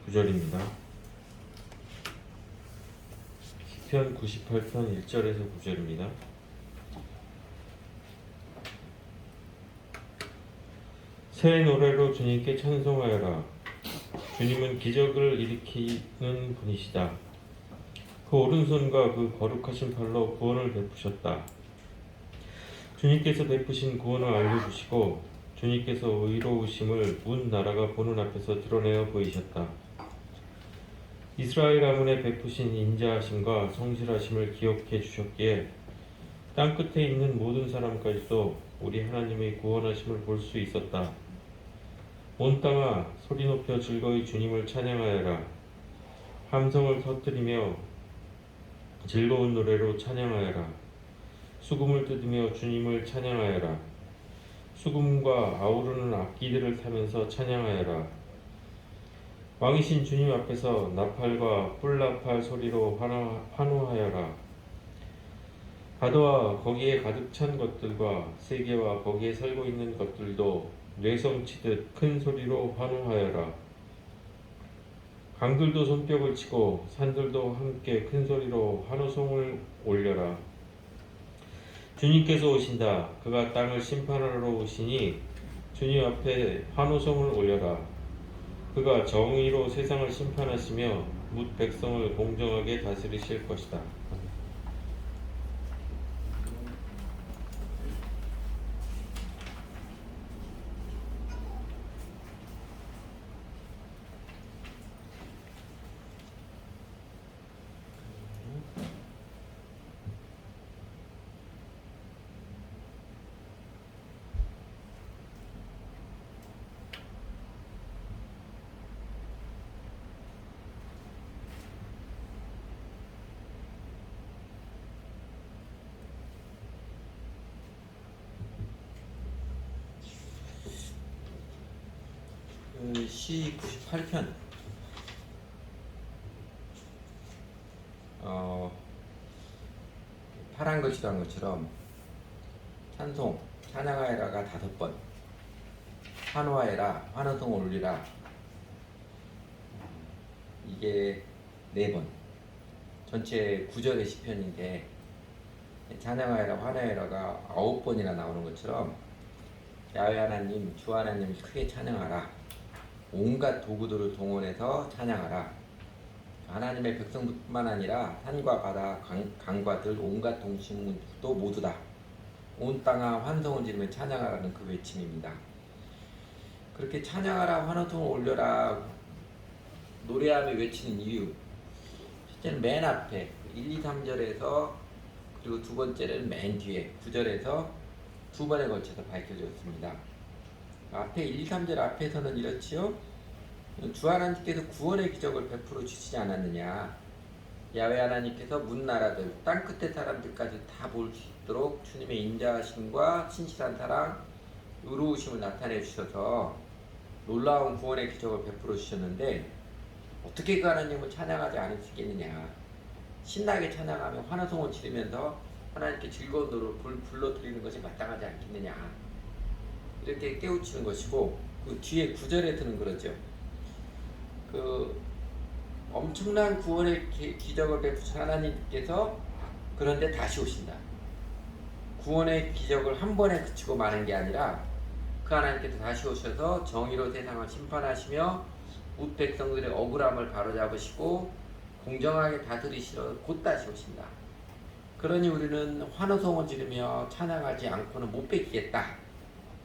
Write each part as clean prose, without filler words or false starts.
9절입니다. 시편 98편 1절에서 9절입니다. 새 노래로 주님께 찬송하여라. 주님은 기적을 일으키는 분이시다. 그 오른손과 그 거룩하신 팔로 구원을 베푸셨다. 주님께서 베푸신 구원을 알려주시고 주님께서 의로우심을 문 나라가 보는 앞에서 드러내어 보이셨다. 이스라엘 가문에 베푸신 인자하심과 성실하심을 기억해 주셨기에 땅끝에 있는 모든 사람까지도 우리 하나님의 구원하심을 볼 수 있었다. 온 땅아 소리 높여 즐거이 주님을 찬양하여라. 함성을 터뜨리며 즐거운 노래로 찬양하여라. 수금을 뜯으며 주님을 찬양하여라. 수금과 아우르는 악기들을 타면서 찬양하여라. 왕이신 주님 앞에서 나팔과 뿔나팔 소리로 환호하여라. 바다와 거기에 가득 찬 것들과 세계와 거기에 살고 있는 것들도 뇌성치듯 큰 소리로 환호하여라. 강들도 손뼉을 치고 산들도 함께 큰 소리로 환호성을 올려라. 주님께서 오신다. 그가 땅을 심판하러 오시니 주님 앞에 환호성을 올려라. 그가 정의로 세상을 심판하시며 뭇 백성을 공정하게 다스리실 것이다. 시 98편 파란 글씨로 한 것처럼 찬송, 찬양하여라가 5번, 환호하여라, 환호성을 올리라 이게 4번, 전체 9절의 시편인데 찬양하여라, 환호하여라가 9번이나 나오는 것처럼 야훼 하나님, 주 하나님을 크게 찬양하라. 온갖 도구들을 동원해서 찬양하라. 하나님의 백성뿐만 아니라 산과 바다, 강과 들 온갖 동식물도 모두다. 온 땅아 환성을 지르며 찬양하라는 그 외침입니다. 그렇게 찬양하라, 환호성을 올려라 노래하며 외치는 이유, 첫째는 맨 앞에 1, 2, 3절에서 그리고 두 번째는 맨 뒤에 9절에서 두 번에 걸쳐서 밝혀졌습니다. 앞에 1, 2, 3절 앞에서는 이렇지요. 주 하나님께서 구원의 기적을 베풀어 주시지 않았느냐. 야훼 하나님께서 문 나라들, 땅끝의 사람들까지 다 볼 수 있도록 주님의 인자하심과 신실한 사랑, 의로우심을 나타내 주셔서 놀라운 구원의 기적을 베풀어 주셨는데 어떻게 그 하나님을 찬양하지 않을 수 있겠느냐. 신나게 찬양하며 환호성을 지르면서 하나님께 즐거운 노래를 불러드리는 것이 마땅하지 않겠느냐. 이렇게 깨우치는 것이고, 그 뒤에 9절에서는 그러죠. 그 엄청난 구원의 기적을 베푸신 하나님께서 그런데 다시 오신다. 구원의 기적을 한 번에 그치고 마는 게 아니라 그 하나님께서 다시 오셔서 정의로 세상을 심판하시며 뭇 백성들의 억울함을 바로잡으시고 공정하게 다스리시러 곧 다시 오신다. 그러니 우리는 환호성을 지르며 찬양하지 않고는 못 뺏기겠다.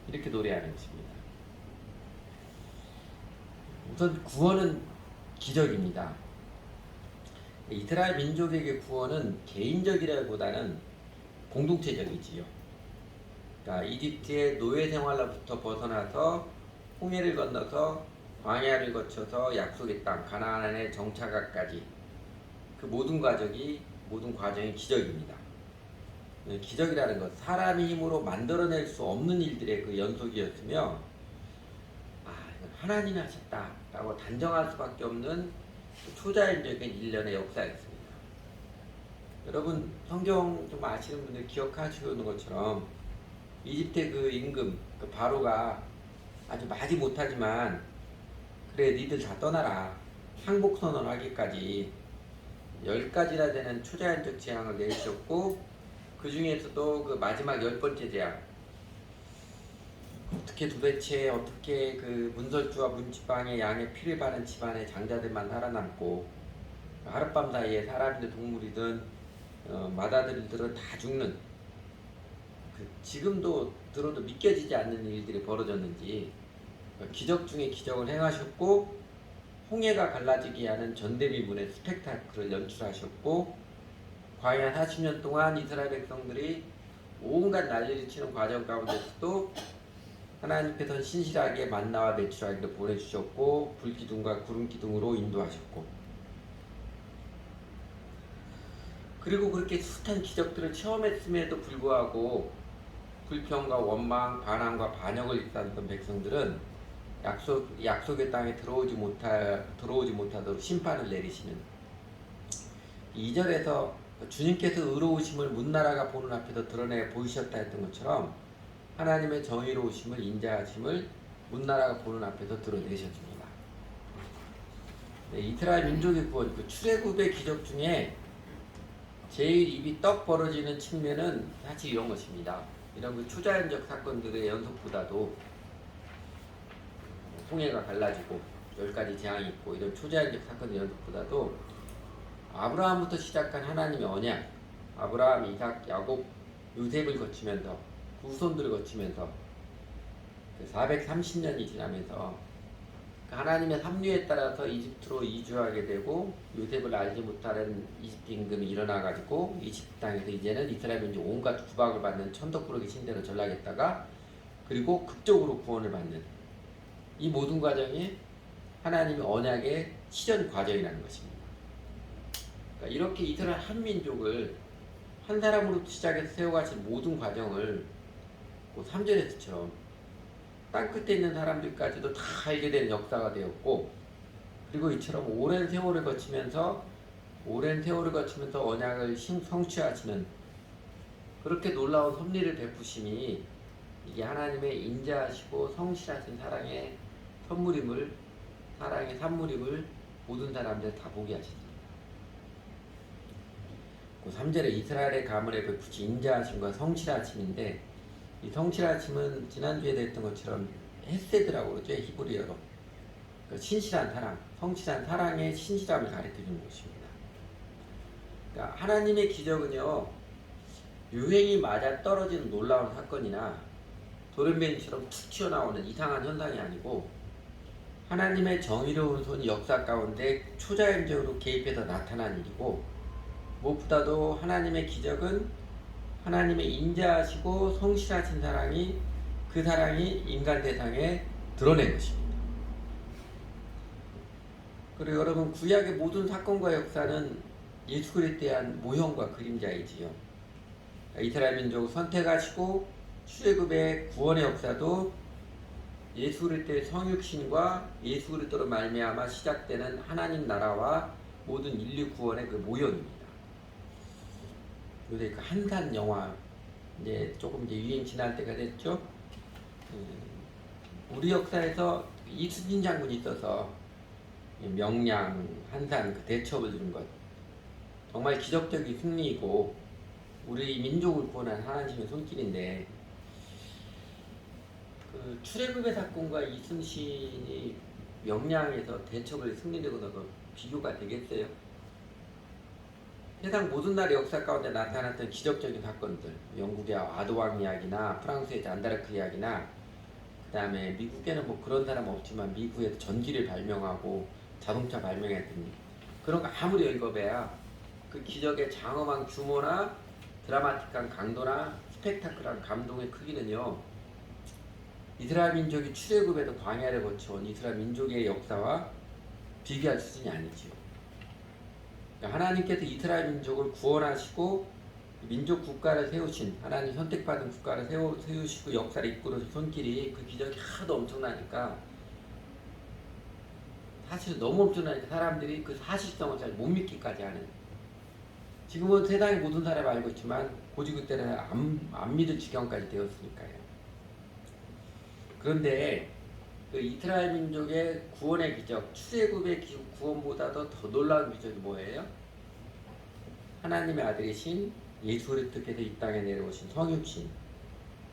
이렇게 노래하는 것입니다. 우선 구원은 기적입니다. 이스라엘 민족에게 구원은 개인적이라기보다는 공동체적이지요. 그러니까 이집트의 노예 생활로부터 벗어나서 홍해를 건너서 광야를 거쳐서 약속의 땅 가나안에 정착하기까지 그 모든 과정이 기적입니다. 기적이라는 것, 사람의 힘으로 만들어낼 수 없는 일들의 그 연속이었으며 하나님이 하셨다라고 단정할 수밖에 없는 초자연적인 일련의 역사였습니다. 여러분 성경 좀 아시는 분들 기억하시는 것처럼 이집트의 그 임금 그 바로가 아주 마지 못하지만 그래 니들 다 떠나라. 상복선언을 하기까지 10가지나 되는 초자연적 재앙을 내리셨고, 그 중에서도 그 마지막 10번째 재앙, 어떻게 그 문설주와 문지방의 양의 피를 바른 집안의 장자들만 살아남고, 하룻밤 사이에 사람이든 동물이든 맏아들들은 다 죽는, 지금도 들어도 믿겨지지 않는 일들이 벌어졌는지 기적 중에 기적을 행하셨고, 홍해가 갈라지게 하는 전대미문의 스펙타클을 연출하셨고, 광야 40년 동안 이스라엘 백성들이 온갖 난리를 치는 과정 가운데서도 하나님께서는 신실하게 만나와 메추라기를 보내주셨고, 불기둥과 구름기둥으로 인도하셨고, 그리고 그렇게 숱한 기적들을 체험했음에도 불구하고 불평과 원망, 반항과 반역을 일삼던 백성들은 약속의 땅에 들어오지 못하도록 심판을 내리시는, 2절에서 주님께서 의로우심을 문나라가 보는 앞에서 드러내 보이셨다 했던 것처럼 하나님의 정의로우심을, 인자하심을 문나라가 보는 앞에서 드러내셨습니다. 네, 이스라엘 민족의 구원, 그 출애굽의 기적 중에 제일 입이 떡 벌어지는 측면은 사실 이런 것입니다. 이런 그 초자연적 사건들의 연속보다도, 홍해가 갈라지고 10가지 재앙이 있고 이런 초자연적 사건의 연속보다도 아브라함부터 시작한 하나님의 언약, 아브라함, 이삭, 야곱, 요셉을 거치면서, 그 후손들을 거치면서 430년이 지나면서 하나님의 섭리에 따라서 이집트로 이주하게 되고, 요셉을 알지 못하는 이집트 임금이 일어나가지고 이집트 땅에서 이제는 이스라엘 민족 온갖 구박을 받는 천덕꾸러기 신대로 전락했다가, 그리고 극적으로 구원을 받는, 이 모든 과정이 하나님의 언약의 실현 과정이라는 것입니다. 그러니까 이렇게 이스라엘 한 민족을 한 사람으로부터 시작해서 세워가신 모든 과정을 3절에서처럼 땅끝에 있는 사람들까지도 다 알게 된 역사가 되었고, 그리고 이처럼 오랜 세월을 거치면서 언약을 성취하시는, 그렇게 놀라운 섭리를 베푸심이 이게 하나님의 인자하시고 성실하신 사랑의 산물임을 모든 사람들 다 보게 하십니다. 그 3절에 이스라엘의 가문에 베푸신 인자하심과 성실하심인데, 이 성실하심은 지난주에 됐던 것처럼 헤세드라고 그러죠, 히브리어로. 그러니까 신실한 사랑, 성실한 사랑의 신실함을 가르쳐주는 것입니다. 그러니까 하나님의 기적은요, 유행이 맞아 떨어지는 놀라운 사건이나 돌연변이처럼 툭 튀어나오는 이상한 현상이 아니고, 하나님의 정의로운 손이 역사 가운데 초자연적으로 개입해서 나타난 일이고, 무엇보다도 하나님의 기적은 하나님의 인자하시고 성실하신 사랑이, 그 사랑이 인간 세상에 드러낸 것입니다. 그리고 여러분, 구약의 모든 사건과 역사는 예수 그리스도에 대한 모형과 그림자이지요. 이스라엘 민족을 선택하시고 출애굽의 구원의 역사도 예수 그리스도의 성육신과 예수 그리스도로 말미암아 시작되는 하나님 나라와 모든 인류 구원의 그 모형입니다. 요새 그 한산 영화 조금 유행 지날 때가 됐죠. 우리 역사에서 이순신 장군이 있어서 명량, 한산 그 대첩을 이룬 것, 정말 기적적인 승리이고 우리 민족을 구원한 하나님의 손길인데, 그 출애굽의 사건과 이순신이 명량에서 대첩을 승리되고나 비교가 되겠어요? 세상 모든 나라의 역사 가운데 나타났던 기적적인 사건들, 영국의 아도왕 이야기나 프랑스의 잔다르크 이야기나, 그 다음에 미국에는 뭐 그런 사람 없지만 미국에서 전기를 발명하고 자동차 발명했던 그런 거 아무리 읽어봐야 그 기적의 장엄한 규모나 드라마틱한 강도나 스펙타클한 감동의 크기는요, 이스라엘 민족이 출애굽에서 광야를 거쳐온 이스라엘 민족의 역사와 비교할 수준이 아니지요. 하나님께서 이스라엘 민족을 구원하시고 민족 국가를 세우신, 하나님 선택받은 국가를 세우시고 역사를 이끌어준 손길이, 그 기적이 하도 엄청나니까, 사실 너무 엄청나니까 사람들이 그 사실성을 잘 못 믿기까지 하는, 지금은 세상의 모든 사람이 알고 있지만 고지 그때는 안 믿을 지경까지 되었으니까요. 그런데 그 이스라엘 민족의 구원의 기적, 출애굽의 구원보다도 더 놀라운 기적이 뭐예요? 하나님의 아들이신 예수 그리스도께서 이 땅에 내려오신 성육신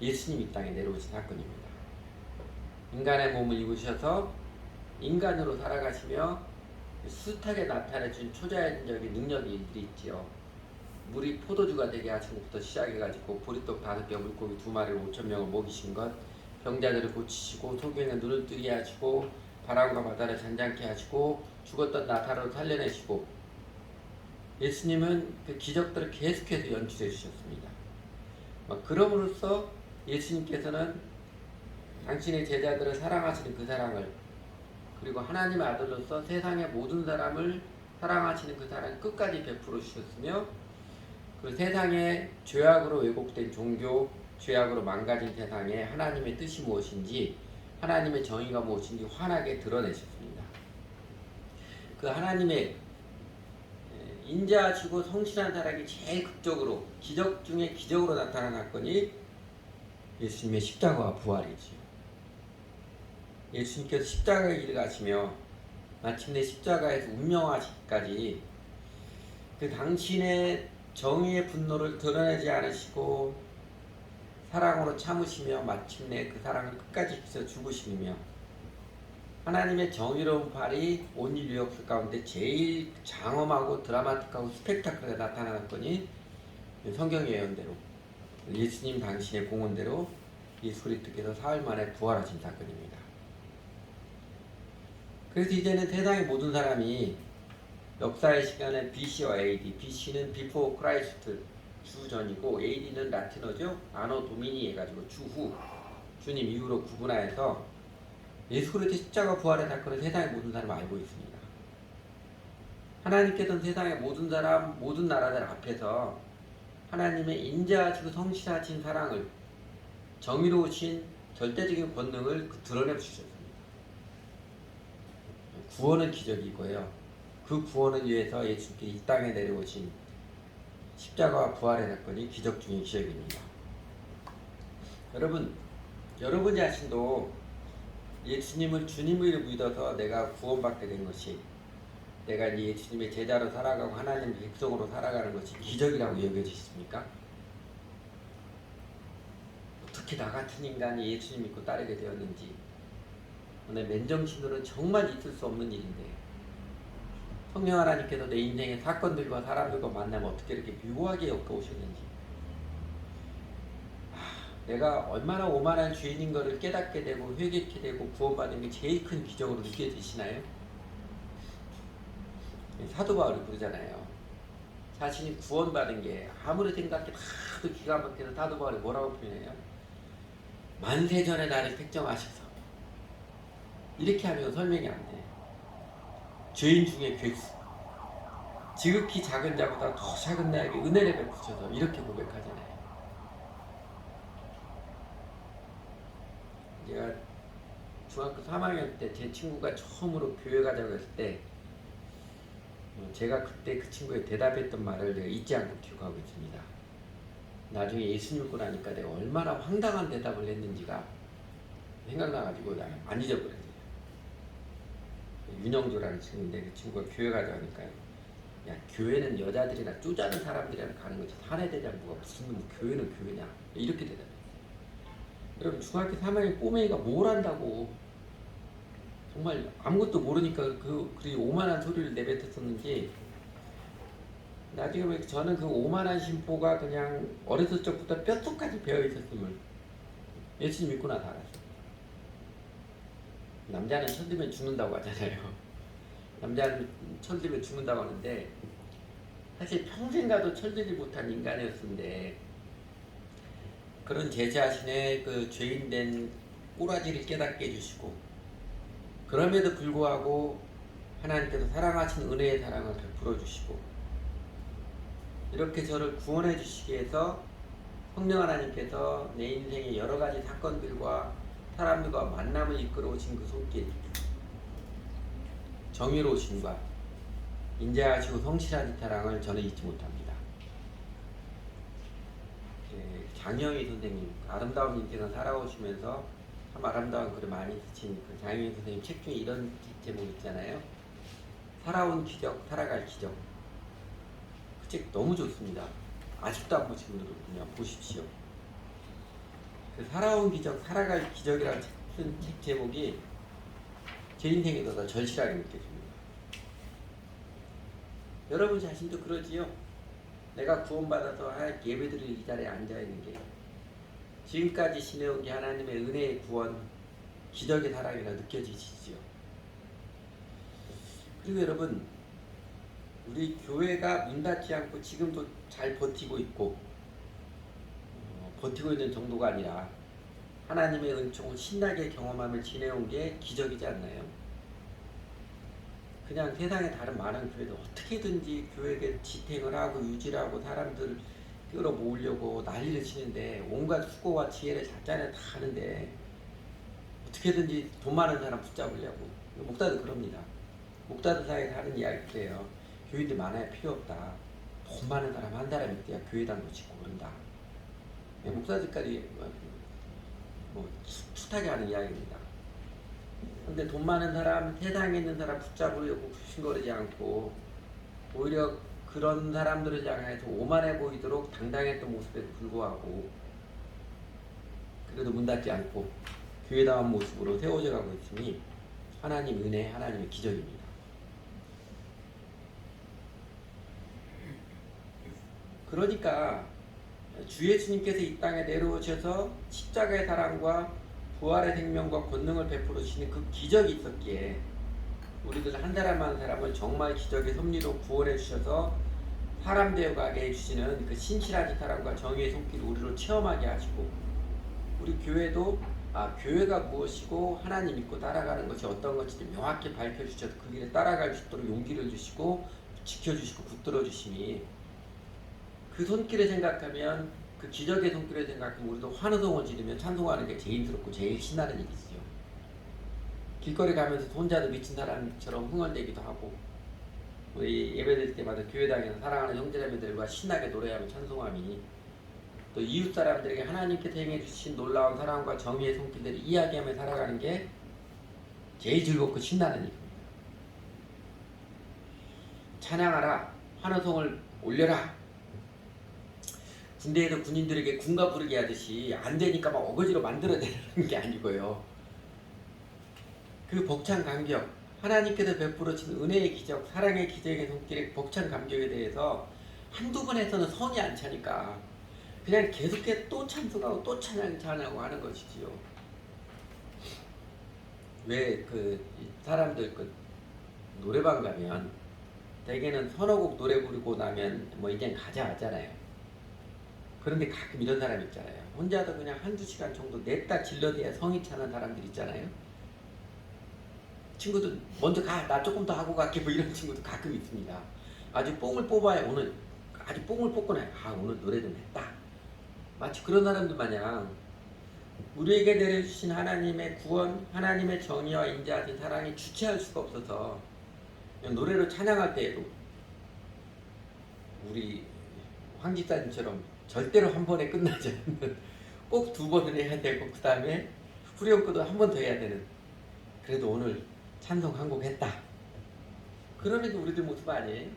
예수님 이 땅에 내려오신 사건입니다. 인간의 몸을 입으셔서 인간으로 살아가시며 숱하게 나타내준 초자연적인 능력이 있지요. 물이 포도주가 되게 하신 것부터 시작해가지고 보리떡 5개, 물고기 2마리를 5,000명을 먹이신 것, 병자들을 고치시고 소경의 눈을 뜨게 하시고 바람과 바다를 잔잔케 하시고 죽었던 나사로를 살려내시고, 예수님은 그 기적들을 계속해서 연출해 주셨습니다. 그럼으로써 예수님께서는 당신의 제자들을 사랑하시는 그 사랑을, 그리고 하나님의 아들로서 세상의 모든 사람을 사랑하시는 그 사랑을 끝까지 베풀어 주셨으며, 그 세상의 죄악으로 왜곡된 종교, 죄악으로 망가진 세상에 하나님의 뜻이 무엇인지, 하나님의 정의가 무엇인지 환하게 드러내셨습니다. 그 하나님의 인자하시고 성실한 사랑이 제일 극적으로, 기적 중에 기적으로 나타난 사건이 예수님의 십자가와 부활이지요. 예수님께서 십자가의 길을 가시며 마침내 십자가에서 운명하시기까지 그 당신의 정의의 분노를 드러내지 않으시고 사랑으로 참으시며 마침내 그 사랑을 끝까지 지켜 죽으시며, 하나님의 정의로운 팔이 온 인류 역사 가운데 제일 장엄하고 드라마틱하고 스펙타클하게 나타난 사건이 성경 예언대로 예수님 당신의 공언대로 예수 그리스도께서 사흘 만에 부활하신 사건입니다. 그래서 이제는 세상의 모든 사람이 역사의 시간에 BC와 AD, BC는 Before Christ, 주전이고 AD는 라틴어죠. 아노 도미니 해가지고 주후, 주님 이후로 구분하여서 예수 그리스도 십자가 부활의 사건을 세상의 모든 사람이 알고 있습니다. 하나님께서는 세상의 모든 사람, 모든 나라들 앞에서 하나님의 인자하시고 성실하신 사랑을, 정의로우신 절대적인 권능을 드러내 주셨습니다. 구원은 기적이고요. 그 구원을 위해서 예수님께 이 땅에 내려오신 십자가와 부활의 사건이 기적 중의 기적입니다. 여러분 자신도 예수님을 주님을 믿어서 내가 구원받게 된 것이, 내가 이 예수님의 제자로 살아가고 하나님의 백성으로 살아가는 것이 기적이라고 여겨지십니까? 어떻게 나 같은 인간이 예수님 믿고 따르게 되었는지, 오늘 맨정신으로는 정말 있을 수 없는 일인데, 성령 하나님께서 내 인생의 사건들과 사람들과 만나면 어떻게 이렇게 묘하게 엮어오셨는지, 내가 얼마나 오만한 죄인인 것을 깨닫게 되고 회개케 되고 구원받는 게 제일 큰 기적으로 느껴지시나요? 사도 바울이 그러잖아요. 자신이 구원받은 게 아무리 생각해도 기가 막혀서 사도 바울이 뭐라고 표현해요? 만세전에 나를 택정하셔서, 이렇게 하면 설명이 안 돼. 죄인 중에 괴수, 지극히 작은 자보다 더 작은 나에게 은혜를 베푸셔서, 이렇게 고백하잖아요. 제가 중학교 3학년 때 제 친구가 처음으로 교회 가자고 했을 때 제가 그때 그 친구에 대답했던 말을 제가 잊지 않고 기억하고 있습니다. 나중에 예수 믿고 나니까 내가 얼마나 황당한 대답을 했는지가 생각나가지고 안 잊어버렸어요. 윤영조라는 친구인데 그 친구가 교회 가자고 하니까, 야, 교회는 여자들이나 쪼잔한 사람들이랑 가는 거지 사내대장부가 무슨 교회는 교회냐, 이렇게 대답해요. 여러분, 중학교 3학년 꼬맹이가 뭘 안다고, 정말 아무것도 모르니까 그리 오만한 소리를 내뱉었었는지, 나중에 저는 그 오만한 심보가 그냥 어렸을 적부터 뼛속까지 배어있었음을 예수님 믿고 나서 알았어요. 남자는 철들면 죽는다고 하잖아요. 남자는 철들면 죽는다고 하는데, 사실 평생 가도 철들지 못한 인간이었는데, 그런 제 자신의 그 죄인된 꼬라지를 깨닫게 해주시고, 그럼에도 불구하고 하나님께서 사랑하신 은혜의 사랑을 베풀어 주시고, 이렇게 저를 구원해 주시기 위해서 성령 하나님께서 내 인생의 여러 가지 사건들과 사람들과 만남을 이끌어 오신 그 손길, 정의로우심과 인자하시고 성실한 사랑을 저는 잊지 못합니다. 장영희 선생님, 아름다운 인생을 살아오시면서 참 아름다운 글을 많이 쓰신 그 장윤 선생님 책 중에 이런 제목 있잖아요. 살아온 기적, 살아갈 기적. 그 책 너무 좋습니다. 아직도 안 보신 분들은 그냥 보십시오. 그 살아온 기적, 살아갈 기적이라는 책 제목이 제 인생에서 더 절실하게 느껴집니다. 여러분 자신도 그러지요? 내가 구원받아서 하나님께 예배드릴 이 자리에 앉아있는 게 지금까지 지내온 게 하나님의 은혜의 구원, 기적의 사랑이라 느껴지시지요? 그리고 여러분, 우리 교회가 문 닫지 않고 지금도 잘 버티고 있고 버티고 있는 정도가 아니라 하나님의 은총을 신나게 경험하며 지내온 게 기적이지 않나요? 그냥 세상에 다른 많은 교회도 어떻게든지 교회에 지탱을 하고 유지를 하고 사람들을 끌어모으려고 난리를 치는데 온갖 수고와 지혜를 잡잖아요. 다 하는데 어떻게든지 돈 많은 사람 붙잡으려고. 목사도 그럽니다. 목사들 사이에서 하는 이야기예요. 교인들 많아야 필요 없다. 돈 많은 사람 한 사람이 있어야 교회당도 짓고 그런다. 목사들까지 숱하게 하는 이야기입니다. 근데 돈 많은 사람, 세상에 있는 사람 붙잡으려고 굽신거리지 않고 오히려 그런 사람들을 향해서 오만해 보이도록 당당했던 모습에도 불구하고 그래도 문 닫지 않고 교회다운 모습으로 세워져 가고 있으니 하나님 은혜, 하나님의 기적입니다. 그러니까 주 예수님께서 이 땅에 내려오셔서 십자가의 사랑과 부활의 생명과 권능을 베풀어 주시는 그 기적이 있었기에 우리들 한 사람 한 사람을 정말 기적의 섭리로 구원해 주셔서 사람 되어가게 해주시는 그 신실한 사랑과 정의의 손길을 우리로 체험하게 하시고 우리 교회도 교회가 무엇이고 하나님 믿고 따라가는 것이 어떤 것인지 명확히 밝혀주셔서 그 길에 따라갈 수 있도록 용기를 주시고 지켜주시고 붙들어 주시니 그 손길을 생각하면 그 기적의 손길을 생각하면 우리도 환호성을 지르며 찬송하는 게 제일스럽고 제일 신나는 일이지요. 길거리 가면서 혼자도 미친 사람처럼 흥얼대기도 하고 우리 예배드릴 때마다 교회당에서 사랑하는 형제자매들과 신나게 노래하며 찬송하니 또 이웃 사람들에게 하나님께서 행해 주신 놀라운 사랑과 정의의 손길들을 이야기하며 살아가는 게 제일 즐겁고 신나는 일입니다. 찬양하라, 환호성을 올려라. 군대에서 군인들에게 군가 부르게 하듯이 안 되니까 막 어거지로 만들어내는 게 아니고요. 그 벅찬 감격, 하나님께서 베풀어 주신 은혜의 기적, 사랑의 기적의 손길의 벅찬 감격에 대해서 한두 번 해서는 성이 안 차니까 그냥 계속해서 또 찬송하고 또 찬양하고 하는 것이지요. 왜 그 사람들 그 노래방 가면 대개는 서너 곡 노래 부르고 나면 뭐 이제 가자 하잖아요. 그런데 가끔 이런 사람 있잖아요. 혼자도 그냥 한두 시간 정도 냈다 질러대야 성이 차는 사람들 있잖아요. 친구들 먼저 가, 나 조금 더 하고 갈게, 뭐 이런 친구도 가끔 있습니다. 아주 뽕을 뽑아야 오늘 아주 뽕을 뽑거나 오늘 노래 좀 했다. 마치 그런 사람들 마냥 우리에게 내려주신 하나님의 구원, 하나님의 정의와 인자하신 사랑이 주체할 수가 없어서 그냥 노래로 찬양할 때에도 우리 황 집사님처럼 절대로 한 번에 끝나지 않는 꼭 두 번을 해야 되고 그 다음에 후렴구도 한 번 더 해야 되는 그래도 오늘 찬송 한 곡 했다. 그러는 게 우리들 모습 아니에요?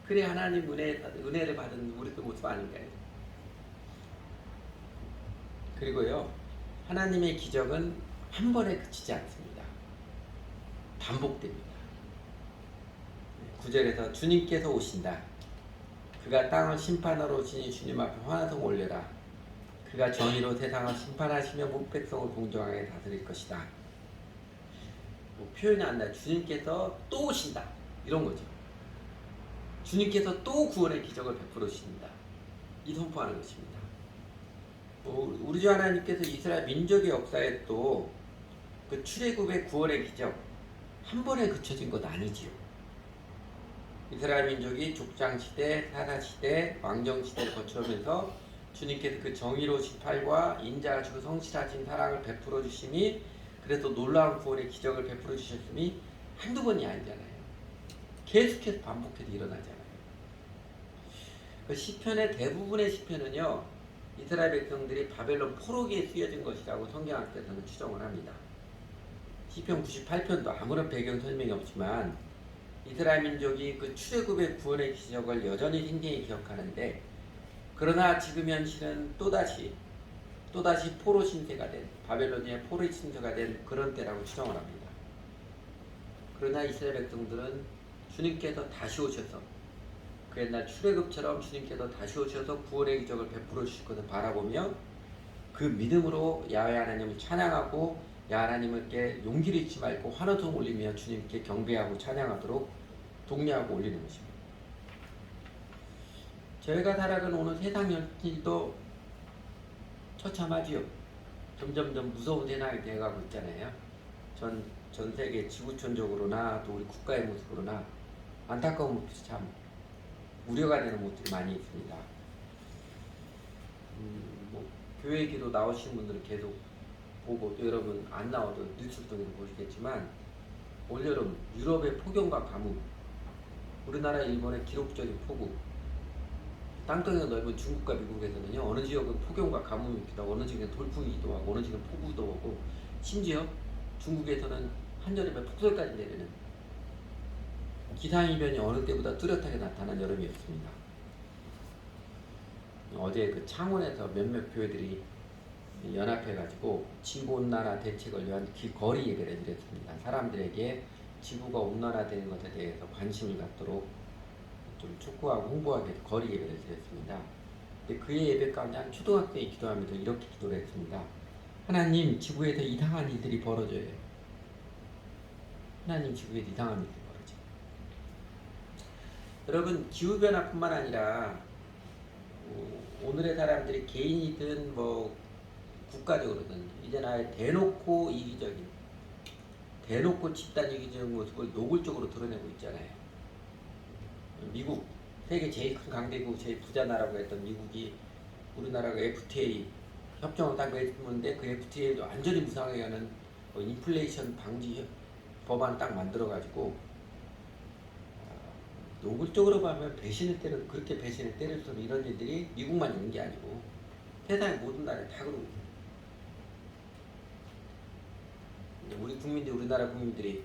그래 하나님 은혜를 받은 우리들 모습 아닌가요? 그리고요 하나님의 기적은 한 번에 그치지 않습니다. 반복됩니다. 9절에서 주님께서 오신다. 그가 땅을 심판하러 오시니 주님 앞에 환호성 올려라. 그가 정의로 세상을 심판하시며 문 백성을 공정하게 다스릴 것이다. 뭐 표현이 안 나요. 주님께서 또 오신다. 이런 거죠. 주님께서 또 구원의 기적을 베풀어 주신다. 이 선포하는 것입니다. 우리 주 하나님께서 이스라엘 민족의 역사에 또 그 출애굽의 구원의 기적 한 번에 그쳐진 것 아니지요. 이스라엘 민족이 족장시대, 사사시대, 왕정시대를 거쳐오면서 주님께서 그 정의로우신 팔과 인자하시고 성실하신 사랑을 베풀어 주심이 그래서 놀라운 구원의 기적을 베풀어 주셨음이 한두 번이 아니잖아요. 계속해서 반복해서 일어나잖아요. 그 시편의 대부분의 시편은요 이스라엘 백성들이 바벨론 포로기에 쓰여진 것이라고 성경학자에서는 추정을 합니다. 시편 98편도 아무런 배경 설명이 없지만 이스라엘 민족이 그 출애굽의 구원의 기적을 여전히 생생히 기억하는데, 그러나 지금 현실은 또다시 포로 신세가 된, 바벨로니아의 포로 신세가 된 그런 때라고 추정을 합니다. 그러나 이스라엘 백성들은 주님께서 다시 오셔서 그 옛날 출애굽처럼 주님께서 다시 오셔서 구원의 기적을 베풀어 주실 것을 바라보며 그 믿음으로 야훼 하나님을 찬양하고 야훼 하나님께 용기를 잃지 말고 환호성 올리며 주님께 경배하고 찬양하도록 독려하고 올리는 것입니다. 저희가 살아가는 오늘 세상 현실도 처참하지요. 점점점 무서운 세상이 되어가고 있잖아요. 전 세계 지구촌적으로나 또 우리 국가의 모습으로나 안타까운 모습이 참 우려가 되는 모습이 많이 있습니다. 교회 기도 나오신 분들은 계속 보고, 또 여러분 안 나와도 뉴스를 통해서 보시겠지만 올여름 유럽의 폭염과 가뭄, 우리나라 일본의 기록적인 폭우, 땅덩이가 넓은 중국과 미국에서는요, 어느 지역은 폭염과 가뭄이 있기도 하고, 어느 지역은 돌풍이기도 하고, 어느 지역은 폭우도 오고, 심지어 중국에서는 한여름에 폭설까지 내리는 기상이변이 어느 때보다 뚜렷하게 나타난 여름이었습니다. 어제 그 창원에서 몇몇 교회들이 연합해가지고 지구온난화 대책을 위한 거리 예배를 드렸습니다. 사람들에게 지구가 온난화되는 것에 대해서 관심을 갖도록 좀 촉구하고 홍보하기 위해서 거리 예배를 드렸습니다. 근데 그의 예배 가운데 한 초등학생이 기도하면서 이렇게 기도를 했습니다. 하나님, 지구에서 이상한 일들이 벌어져요. 하나님, 지구에서 이상한 일들이 벌어져요. 여러분, 기후변화뿐만 아니라 오늘의 사람들이 개인이든 국가적으로든 이제는 아예 대놓고 이기적인, 대놓고 집단 이기적인 모습을 노골적으로 드러내고 있잖아요. 미국, 세계 제일 큰 강대국, 제일 부자 나라고 했던 미국이 우리나라가 FTA 협정을 딱 맺었는데, 그 FTA를 완전히 무상하게 하는 인플레이션 방지 법안 딱 만들어가지고 노골적으로 보면 그렇게 배신을 때릴 수 있는 이런 일들이 미국만 있는 게 아니고 세상의 모든 나라에 다 그러고 있어요. 우리나라 국민들이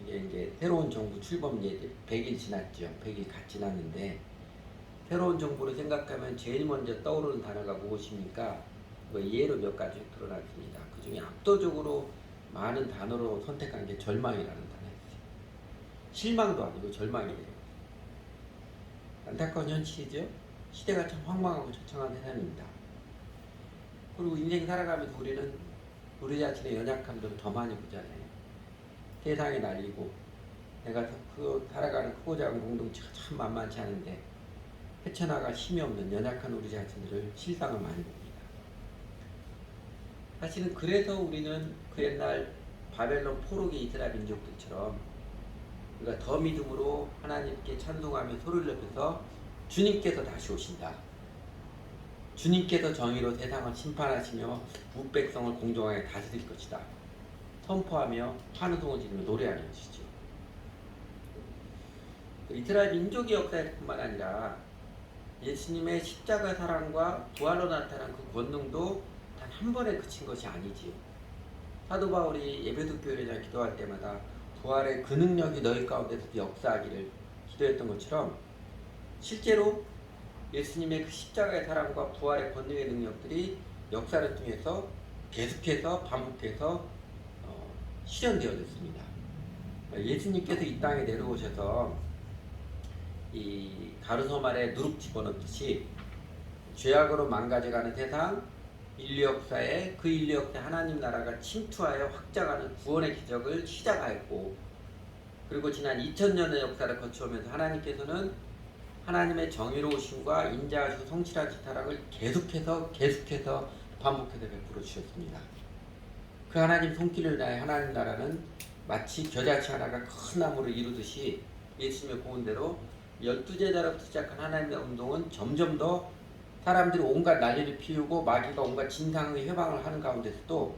이제 새로운 정부 출범 이제 100일 지났죠. 100일 갓 지났는데, 새로운 정부를 생각하면 제일 먼저 떠오르는 단어가 무엇입니까? 예로 몇 가지 드러났습니다. 그 중에 압도적으로 많은 단어로 선택한 게 절망이라는 단어였어요. 실망도 아니고 절망이에요. 안타까운 현실이죠. 시대가 참 황망하고 처참한 세상입니다. 그리고 인생 살아가면서 우리는 우리 자신의 연약함들을 더 많이 보잖아요. 세상에 날리고 내가 살아가는 크고 작은 공동체가 참 만만치 않은데 헤쳐나갈 힘이 없는 연약한 우리 자신들을 실상을 많이 봅니다. 사실은 그래서 우리는 그 옛날 바벨론 포로기 이스라엘 민족들처럼 우리가 더 믿음으로 하나님께 찬송하며 소리를 높여서 주님께서 다시 오신다, 주님께서 정의로 세상을 심판하시며 무백성을 공정하게 다스릴 것이다 선포하며 환호성을 지르며 노래하는 것이죠. 이스라엘 민족의 역사뿐만 아니라 예수님의 십자가 사랑과 부활로 나타난 그 권능도 단 한 번에 그친 것이 아니지요. 사도 바울이 에베소 교회를 기도할 때마다 부활의 그 능력이 너희 가운데서 역사하기를 기도했던 것처럼, 실제로 예수님의 그 십자가의 사랑과 부활의 권능의 능력들이 역사를 통해서 계속해서 반복해서 실현되어졌습니다. 예수님께서 이 땅에 내려오셔서 이 가루섬 아래 누룩 집어넣듯이 죄악으로 망가져가는 세상, 인류 역사에 그 인류 역사에 하나님 나라가 침투하여 확장하는 구원의 기적을 시작하였고, 그리고 지난 2000년의 역사를 거쳐오면서 하나님께서는 하나님의 정의로우심과 인자하시고 성실한 사랑을 계속해서 반복해서 베풀어 주셨습니다. 그 하나님 손길을 다해 하나님 나라는 마치 겨자치 하나가 큰 나무를 이루듯이 예수님의 고운대로 12제자로부터 시작한 하나님의 운동은 점점 더 사람들이 온갖 난리를 피우고 마귀가 온갖 진상의 해방을 하는 가운데서도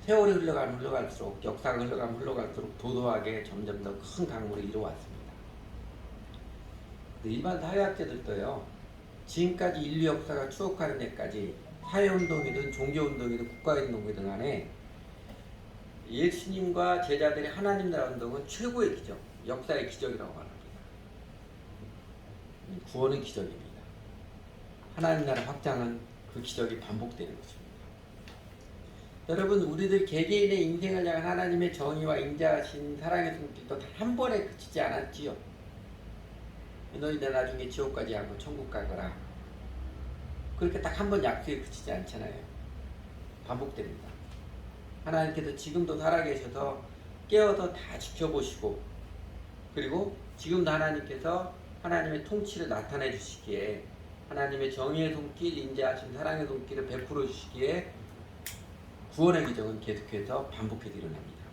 세월이 흘러갈수록, 역사가 흘러갈수록 도도하게 점점 더 큰 강물을 이루어왔습니다. 일반 사회학자들도요, 지금까지 인류 역사가 추억하는 데까지 사회운동이든 종교운동이든 국가운동이든 간에 예수님과 제자들의 하나님 나라 운동은 최고의 기적, 역사의 기적이라고 말합니다. 구원은 기적입니다. 하나님 나라 확장은 그 기적이 반복되는 것입니다. 여러분, 우리들 개개인의 인생을 향한 하나님의 정의와 인자하신 사랑의 손길도 단 한 번에 그치지 않았지요. 너희들 나중에 지옥까지 하고 천국 가거라. 그렇게 딱 한 번 약속에 그치지 않잖아요. 반복됩니다. 하나님께서 지금도 살아계셔서 깨어서 다 지켜보시고, 그리고 지금도 하나님께서 하나님의 통치를 나타내 주시기에, 하나님의 정의의 손길, 인자하신 사랑의 손길을 베풀어 주시기에 구원의 기적은 계속해서 반복해서 일어납니다.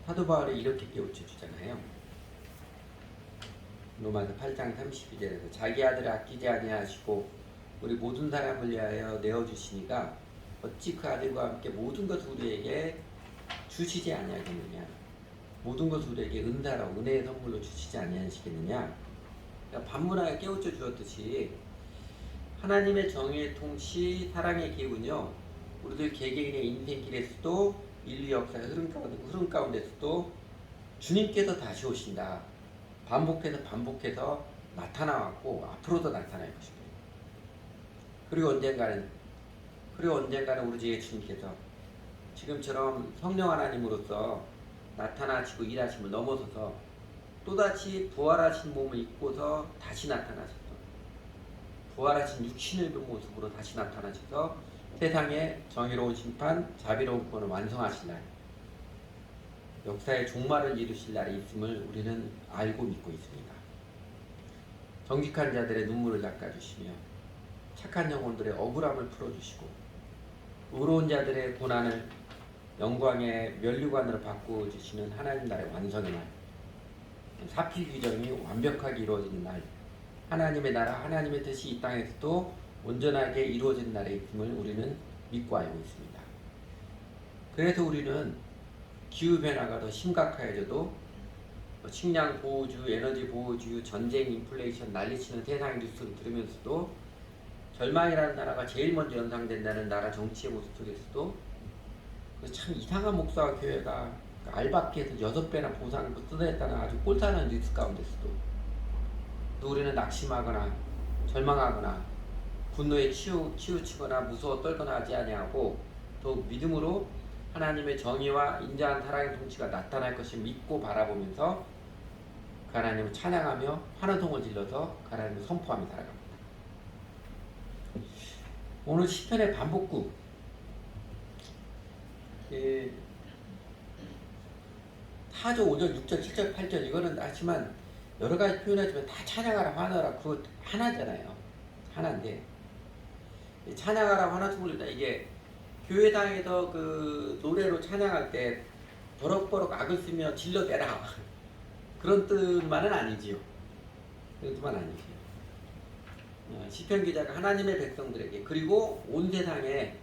사도 바울이 이렇게 깨우쳐 주잖아요. 로마서 8장 32절에서 자기 아들을 아끼지 아니하시고 우리 모든 사람을 위하여 내어주시니가 어찌 그 아들과 함께 모든 것을 우리에게 주시지 아니하겠느냐. 모든 것을 우리에게 은사로 은혜의 선물로 주시지 아니하시겠느냐. 그러니까 반문하게 깨우쳐 주었듯이 하나님의 정의의 통치, 사랑의 기운요, 우리들 개개인의 인생길에서도 인류 역사의 흐름 가운데서도 주님께서 다시 오신다. 반복해서 나타나왔고 앞으로도 나타날 것입니다. 그리고 언젠가는 우리 주 예수님께서 지금처럼 성령 하나님으로서 나타나시고 일하심을 넘어서서 또다시 부활하신 몸을 입고서 다시 나타나셔서 부활하신 육신의 모습으로 다시 나타나셔서 세상에 정의로운 심판, 자비로운 구원을 완성하실 날, 역사의 종말을 이루실 날이 있음을 우리는 알고 믿고 있습니다. 정직한 자들의 눈물을 닦아주시며 착한 영혼들의 억울함을 풀어주시고 의로운 자들의 고난을 영광의 면류관으로 바꾸어주시는 하나님 나라의 완성의 날, 사필 규정이 완벽하게 이루어지는 날, 하나님의 나라, 하나님의 뜻이 이 땅에서도 온전하게 이루어지는 날에 있음을 우리는 믿고 알고 있습니다. 그래서 우리는 기후변화가 더 심각해져도 식량 보호주, 에너지 보호주, 전쟁, 인플레이션 난리치는 세상 뉴스를 들으면서도 절망이라는 나라가 제일 먼저 연상된다는 나라 정치의 모습 속에서도 참 이상한 목사와 교회가 알바끼에서 6배나 보상을 뜯어냈다는 아주 꼴사나운 뉴스 가운데서도 또 우리는 낙심하거나 절망하거나 분노에 치우치거나 무서워 떨거나 하지 아니하고 더욱 믿음으로 하나님의 정의와 인자한 사랑의 통치가 나타날 것을 믿고 바라보면서 그 하나님을 찬양하며 환호성을 질러서 그 하나님을 선포하며 살아갑니다. 오늘 시편의 반복구 4절, 5절, 6절, 7절, 8절 이거는 하지만 여러가지 표현하지만 다 찬양하라 환호하라 그거 하나잖아요. 하나인데 찬양하라 환호성을 올리다 이게 교회당에서 그 노래로 찬양할 때 버럭버럭 악을 쓰며 질러대라 그런 뜻만은 아니지요. 그런 뜻만 아니지요. 시편 기자가 하나님의 백성들에게 그리고 온 세상에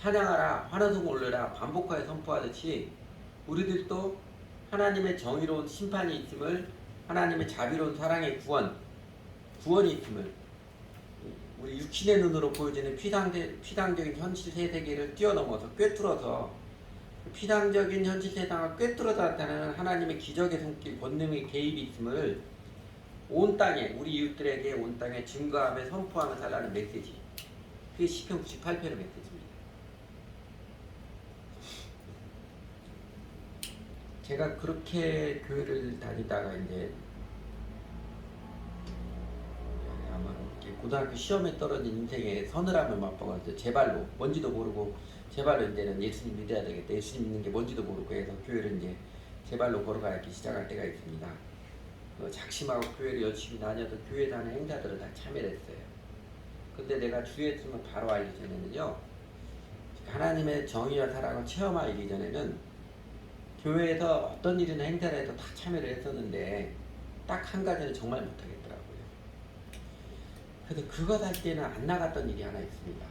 찬양하라 환호성 올려라 반복하여 선포하듯이 우리들도 하나님의 정의로운 심판이 있음을, 하나님의 자비로운 사랑의 구원이 있음을, 우리 육신의 눈으로 보여지는 피상적인 현실 세계를 뛰어넘어서 꿰뚫어서 피상적인 현실 세상을 꿰뚫어서 나타나는 하나님의 기적의 손길, 권능의 개입이 있음을 온 땅에, 우리 이웃들에게 온 땅에 증거하며 선포하며 살라는 메시지. 그게 시편 98편의 메시지입니다. 제가 그렇게 교회를 다니다가 이제 아마 고등학교 시험에 떨어진 인생의 서늘함을 맛보고 제 발로 뭔지도 모르고 제 발로 이제는 예수님 믿어야 되겠다. 예수님 믿는 게 뭔지도 모르고 해서 교회를 이제 제 발로 걸어가기 시작할 때가 있습니다. 작심하고 교회를 열심히 다녀도 교회 다니는 행사들을 다 참여를 했어요. 근데 내가 주 예수님을 바로 알기 전에는요, 하나님의 정의와 사랑을 체험하기 전에는 교회에서 어떤 일이나 행사를 해도 다 참여를 했었는데 딱 한 가지는 정말 못하겠더라고요. 그래서 그것 할 때는 안 나갔던 일이 하나 있습니다.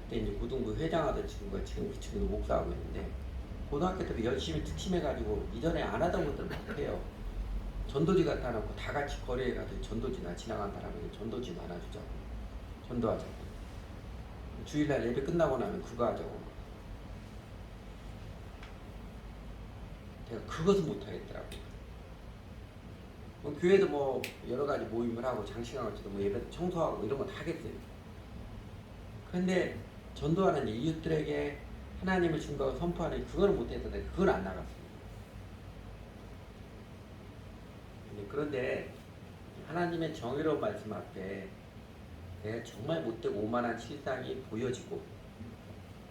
그때 이제 고등부 회장하던 친구가 지금 그 친구도 목사하고 있는데 고등학교 때 열심히 특심해가지고 이전에 안 하던 것들 막 해요. 전도지 갖다 놓고 다 같이 거리에 가서 전도지나 지나간 사람에게 전도지 나눠주자고, 전도하자고. 주일날 예배 끝나고 나면 그거 하자고. 제가 그것은 못하겠더라고요. 교회도 뭐 여러 가지 모임을 하고 장식하고 뭐 예배 청소하고 이런 거 다 하겠어요. 그런데 전도하는 이웃들에게 하나님을 증거하고 선포하는 그거는 못했는데 그건 안 나갔습니다. 그런데 하나님의 정의로운 말씀 앞에 내가 정말 못되고 오만한 실상이 보여지고,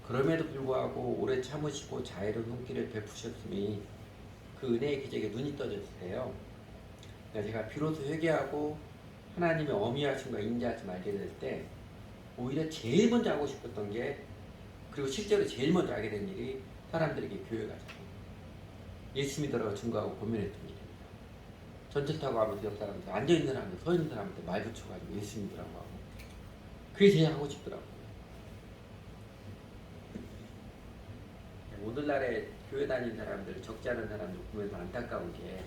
그럼에도 불구하고 오래 참으시고 자애로운 손길을 베푸셨으니 그 은혜의 기적에 눈이 떠졌어요. 그러니까 제가 비로소 회개하고 하나님의 어미하심과 인자하심 알게 될 때 오히려 제일 먼저 하고 싶었던 게, 그리고 실제로 제일 먼저 하게 된 일이 사람들에게 교회 가자고, 예수 믿으라고 증거하고 고민했던 일입니다. 전철 타고 가면서 옆 사람들, 앉아있는 사람들, 서있는 사람한테 말 붙여가지고 예수 믿으라고 하고, 그게 제일 하고 싶더라고요. 오늘날에 교회 다니는 사람들, 적지 않은 사람들 보면서 안타까운 게,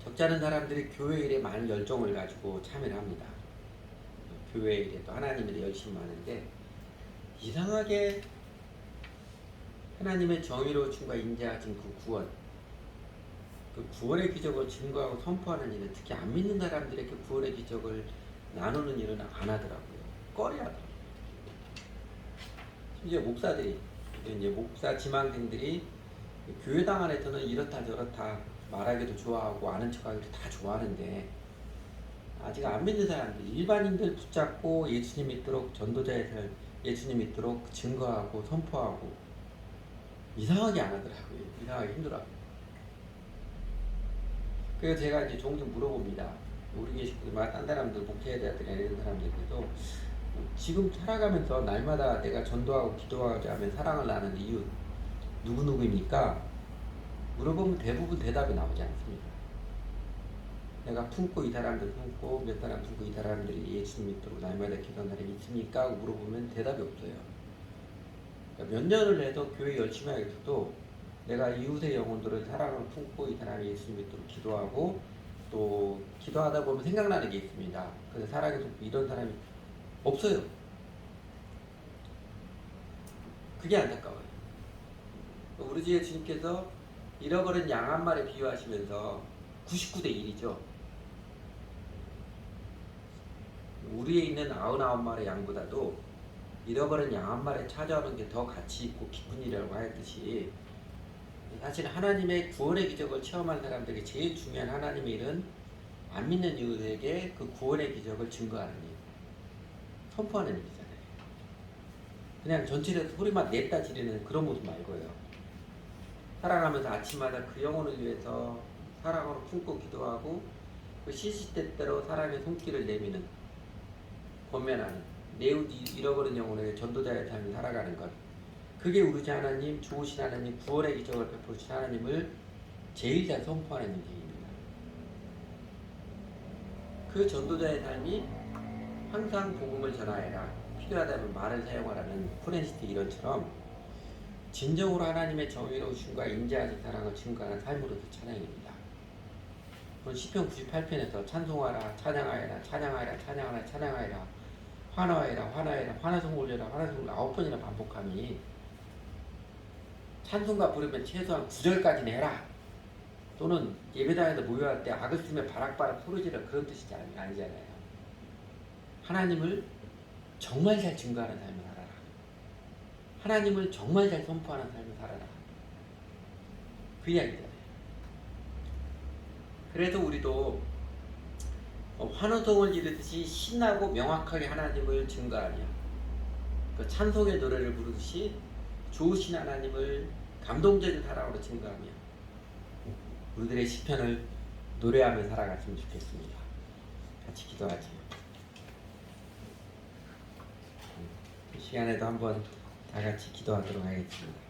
적지 않은 사람들이 교회 일에 많은 열정을 가지고 참여를 합니다. 교회 일에 또 하나님 일에 열심히 하는데, 이상하게 하나님의 정의로우심과 인자하신 그 구원, 그 구원의 기적을 증거하고 선포하는 일은, 특히 안 믿는 사람들에게 구원의 기적을 나누는 일은 안 하더라고요. 꺼려하더라고요. 심지어 목사들이, 이제 목사 지망생들이 교회당 안에서는 이렇다 저렇다 말하기도 좋아하고 아는 척하기도 다 좋아하는데, 아직 안 믿는 사람들, 일반인들 붙잡고 예수님 믿도록, 전도자의 삶 예수님 믿도록 증거하고 선포하고 이상하게 안 하더라고요. 이상하게 힘들어합니다. 그래서 제가 이제 종종 물어봅니다. 우리 계시고만 딴 사람들, 목회자들이나 이런 사람들께도 지금 살아가면서 날마다 내가 전도하고 기도하자면 사랑을 나누는 이유 누구누구입니까? 물어보면 대부분 대답이 나오지 않습니다. 내가 품고 이 사람들 품고 몇 사람 품고 이 사람들이 예수님 믿도록 날마다 기도하는 사람이 있습니까? 하고 물어보면 대답이 없어요. 그러니까 몇 년을 해도 교회 열심히 하겠어도 내가 이웃의 영혼들을 사랑을 품고 이 사람이 예수님 믿도록 기도하고, 또 기도하다 보면 생각나는 게 있습니다. 그래서 사랑해서 이런 사람이 없어요. 그게 안타까워요. 우리 주 예수님께서 잃어버린 양 한 마리 비유하시면서 99대 1이죠. 우리에 있는 99마리 양보다도 잃어버린 양 한 마리 찾아오는 게 더 가치 있고 기쁜 일이라고 하였듯이, 사실 하나님의 구원의 기적을 체험한 사람들에게 제일 중요한 하나님의 일은 안 믿는 이들에게 그 구원의 기적을 증거하는 일, 선포하는 일이잖아요. 그냥 전체에서 소리만 냈다 지르는 그런 모습 말고요. 살아가면서 아침마다 그 영혼을 위해서 사랑으로 품고 기도하고, 그 시시때때로 사랑의 손길을 내미는, 권면하는, 내우지 잃어버린 영혼에게 전도자의 삶을 살아가는 것, 그게 우리 주 하나님, 좋으신 하나님, 구원의 기적을 베푸신 하나님을 제일 잘 선포하는 일입니다. 그 전도자의 삶이 항상 복음을 전하여라, 필요하다면 말을 사용하라는 프랜시스 이론처럼 진정으로 하나님의 정의로우심과 인자하신 사랑을 증거하는 삶으로서 찬양입니다. 그건 시편 98편에서 찬송하라, 찬양하여라, 찬양하여라, 찬양하라, 찬양하여라, 환호하여라, 환호하여라, 환호성 올려라, 환호성 9번이나 반복함이, 찬송가 부르면 최소한 9절까지는 해라, 또는 예배당에서 모여할 때 악을 쓰며 바락바락 소리지라, 그런 뜻이 아니잖아요. 하나님을 정말 잘 증거하는 삶을 살아라. 하나님을 정말 잘 선포하는 삶을 살아라. 그 이야기잖아요. 그래서 우리도 환호성을 지르듯이 신나고 명확하게 하나님을 증거하며, 그 찬송의 노래를 부르듯이 좋으신 하나님을 감동적인 사랑으로 증거하며 우리들의 시편을 노래하며 살아갔으면 좋겠습니다. 같이 기도하죠. 이 시간에도 한번 다 같이 기도하도록 하겠습니다.